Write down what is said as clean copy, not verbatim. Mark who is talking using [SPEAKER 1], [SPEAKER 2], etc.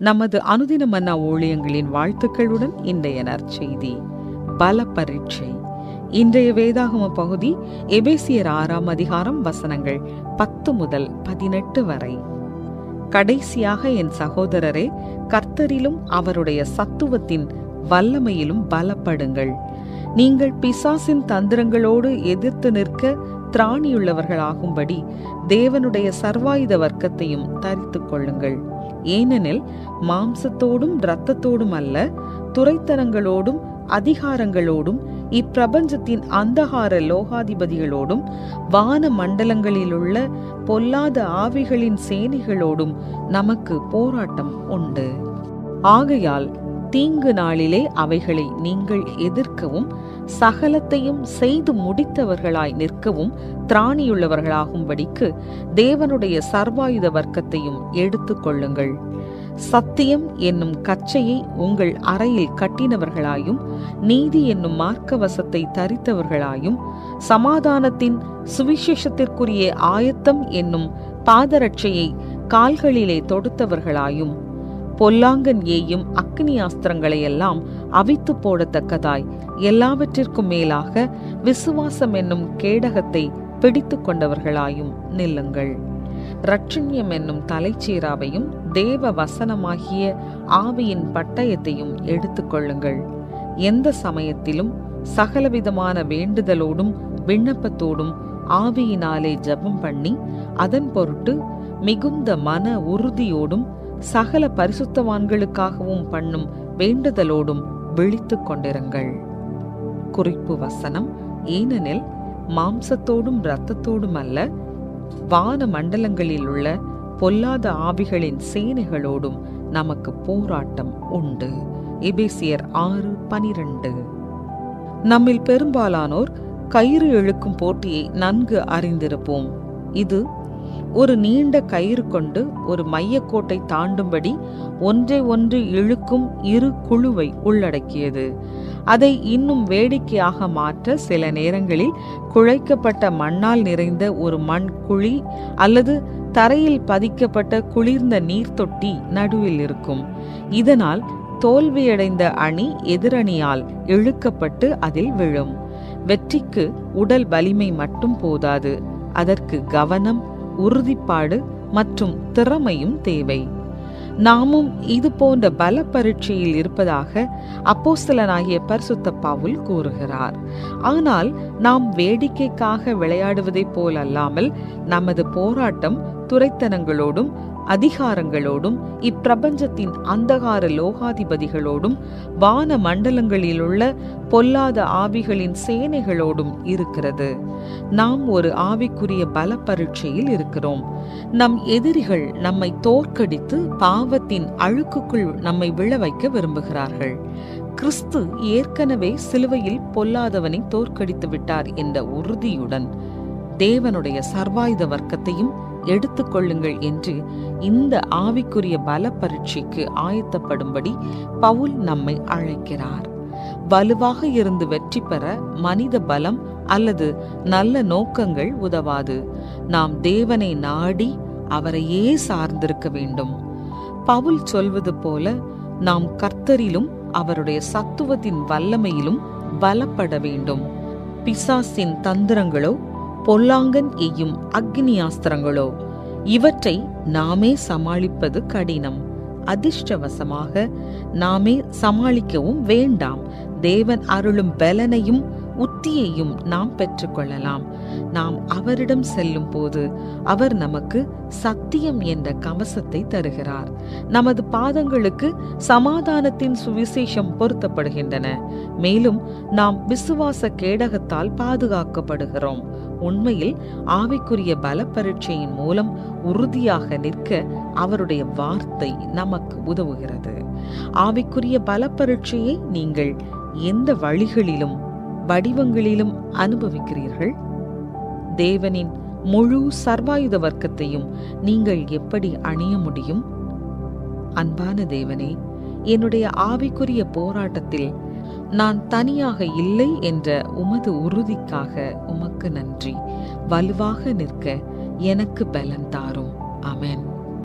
[SPEAKER 1] நமது அனுதின மன்னா ஊழியங்களின் வாழ்த்துக்களுடன் இன்றைய நற்செய்தி பல பரீட்சை. இன்றைய வேதாகம பகுதி எபேசியர் 6ஆம் அதிகாரம் வசனங்கள் 10 முதல் 18 வரை. கடைசியாக என் சகோதரரே, கர்த்தரிலும் அவருடைய சத்துவத்தின் வல்லமையிலும் பலப்படுங்கள். நீங்கள் பிசாசின் தந்திரங்களோடு எதிர்த்து நிற்க திராணியுள்ளவர்களாகும்படி தேவனுடைய சர்வாயுத வர்க்கத்தையும் தரித்துக் கொள்ளுங்கள். ஏனெனில் மாம்சத்தோடும் இரத்தத்தோடும் அல்ல, துரைத்தனங்களோடும் அதிகாரங்களோடும் இப்பிரபஞ்சத்தின் அந்தகார லோகாதிபதிகளோடும் வான மண்டலங்களிலுள்ள பொல்லாத ஆவிகளின் சேனைகளோடும் நமக்கு போராட்டம் உண்டு. ஆகையால் தீங்கு நாளிலே அவைகளை நீங்கள் எதிர்க்கவும் சகலத்தையும் செய்து முடித்தவர்களாய் நிற்கவும் திராணியுள்ளவர்களாகும்படிக்கு தேவனுடைய சர்வாயுத வர்க்கத்தையும் எடுத்துக் கொள்ளுங்கள். சத்தியம் என்னும் கச்சையை உங்கள் அறையில் கட்டினவர்களாயும் நீதி என்னும் மார்க்கவசத்தை தரித்தவர்களாயும் சமாதானத்தின் சுவிசேஷத்திற்குரிய ஆயத்தம் என்னும் பாதரட்சையை கால்களிலே தொடுத்தவர்களாயும் பொல்லாங்கன் ஏயும் அக்னி ஆஸ்திரங்களையெல்லாம் அவித்து போடத்தக்கதாய் எல்லாவற்றிற்கும் மேலாக விசுவாசம் என்னும் கேடகத்தை பிடித்து கொண்டவர்களாயும் நில்லுங்கள். இரட்சண்யம் என்னும் தலைச்சீராவையும் தேவ வசனமாகிய ஆவியின் பட்டயத்தையும் எடுத்துக்கொள்ளுங்கள். எந்த சமயத்திலும் சகலவிதமான வேண்டுதலோடும் விண்ணப்பத்தோடும் ஆவியினாலே ஜெபம் பண்ணி அதன் பொருட்டு மிகுந்த மன உறுதியோடும் சகல பரிசுத்தவான்களுக்காகவும் பண்ணும் வேண்டுதலோடும் விழித்துக் கொண்டிருங்கள். குறிப்பு வசனம்: ஏனெனில் மாம்சத்தோடும் இரத்தத்தோடும் அல்ல, வான மண்டலங்களில் உள்ள பொல்லாத ஆவிகளின் சேனைகளோடும் நமக்கு போராட்டம் உண்டு. எபேசியர் 6:12. நம்மில் பெரும்பாலானோர் கயிறு இழுக்கும் போட்டியை நன்கு அறிந்திருப்போம். இது ஒரு நீண்ட கயிறு கொண்டு ஒரு மையக்கோட்டை தாண்டும்படி ஒன்றை ஒன்று இழுக்கும் இரு குழுவை உள்ளடக்கியது. அதை இன்னும் வேடிக்கையாக மாற்ற சில நேரங்களில் குழைக்கப்பட்ட மண்ணால் நிறைந்த ஒரு மண் குழி அல்லது தரையில் பதிக்கப்பட்ட குளிர்ந்த நீர்த்தொட்டி நடுவில் இருக்கும். இதனால் தோல்வியடைந்த அணி எதிரணியால் இழுக்கப்பட்டு அதில் விழும். வெற்றிக்கு உடல் வலிமை மட்டும் போதாது, அதற்கு கவனம், உறுதிப்பாடு மற்றும் திறமையும் தேவை. நாமும் இது போன்ற பல பரீட்சையில் இருப்பதாக அப்போஸ்தலனாகிய பரிசுத்த பவுல் கூறுகிறார். ஆனால் நாம் வேடிக்கைக்காக விளையாடுவதைப் போல் அல்லாமல் நமது போராட்டம் துரைத்தனங்களோடும் அதிகாரங்களோடும் இப்பிரபஞ்சத்தின் அந்தகார லோகாதிபதிகளோடும் வான மண்டலங்களிலுள்ள பொல்லாத ஆவிகளின் சேனைகளோடும் இருக்கிறது. நாம் ஒரு ஆவிக்குரிய பல பரீட்சையில் இருக்கிறோம். நம் எதிரிகள் நம்மை தோற்கடித்து பாவத்தின் அழுக்குக்குள் நம்மை விழ வைக்க விரும்புகிறார்கள். கிறிஸ்து ஏற்கனவே சிலுவையில் பொல்லாதவனை தோற்கடித்து விட்டார் என்ற உறுதியுடன் தேவனுடைய சர்வாயுத வர்க்கத்தையும் எடுத்துக்கொள்ளுங்கள் என்று இந்த ஆவிக்குரிய பல பரீட்சைக்கு ஆயத்தப்படும்படி பவுல் நம்மை அழைக்கிறார். வலுவாக இருந்து வெற்றி பெற மனித பலம் அல்லது நல்ல நோக்கங்கள் உதவாது. நாம் தேவனை நாடி அவரையே சார்ந்திருக்க வேண்டும். பவுல் சொல்வது போல நாம் கர்த்தரிலும் அவருடைய சத்துவத்தின் வல்லமையிலும் பலப்பட வேண்டும். பிசாசின் தந்திரங்களோ பொல்லாங்கன் எய்யும் அக்னியாஸ்திரங்களோ இவற்றை நாமே சமாளிப்பது கடினம். அதிர்ஷ்டவசமாக நாமே சமாளிக்கவும் வேண்டாம். தேவன் அருளும் பலனையும் உத்தியையும் நாம் பெற்றுக்கொள்ளலாம். நாம் அவரிடம் செல்லும் போது அவர் நமக்கு சத்தியம் என்ற கவசத்தை தருகிறார். நமது பாதங்களுக்கு சமாதானத்தின் சுவிசேஷம் பொருத்தப்படுகின்றன. மேலும் நாம் விசுவாச கேடகத்தால் பாதுகாக்கப்படுகிறோம். உண்மையில் ஆவிக்குரிய பல பரீட்சையின் மூலம் உறுதியாக நிற்க அவருடைய வார்த்தை நமக்கு உதவுகிறது. ஆவிக்குரிய பல பரீட்சையை நீங்கள் எந்த வழிகளிலும் வடிவங்களிலும் அனுபவிக்கிறீர்கள்? தேவனின் முழு சர்வாயுத வர்க்கத்தையும் நீங்கள் எப்படி அணிய முடியும்? அன்பான தேவனே, என்னுடைய ஆவிக்குரிய போராட்டத்தில் நான் தனியாக இல்லை என்ற உமது உறுதிக்காக உமக்கு நன்றி. வலுவாக நிற்க எனக்கு பலன் தாரும். ஆமென்.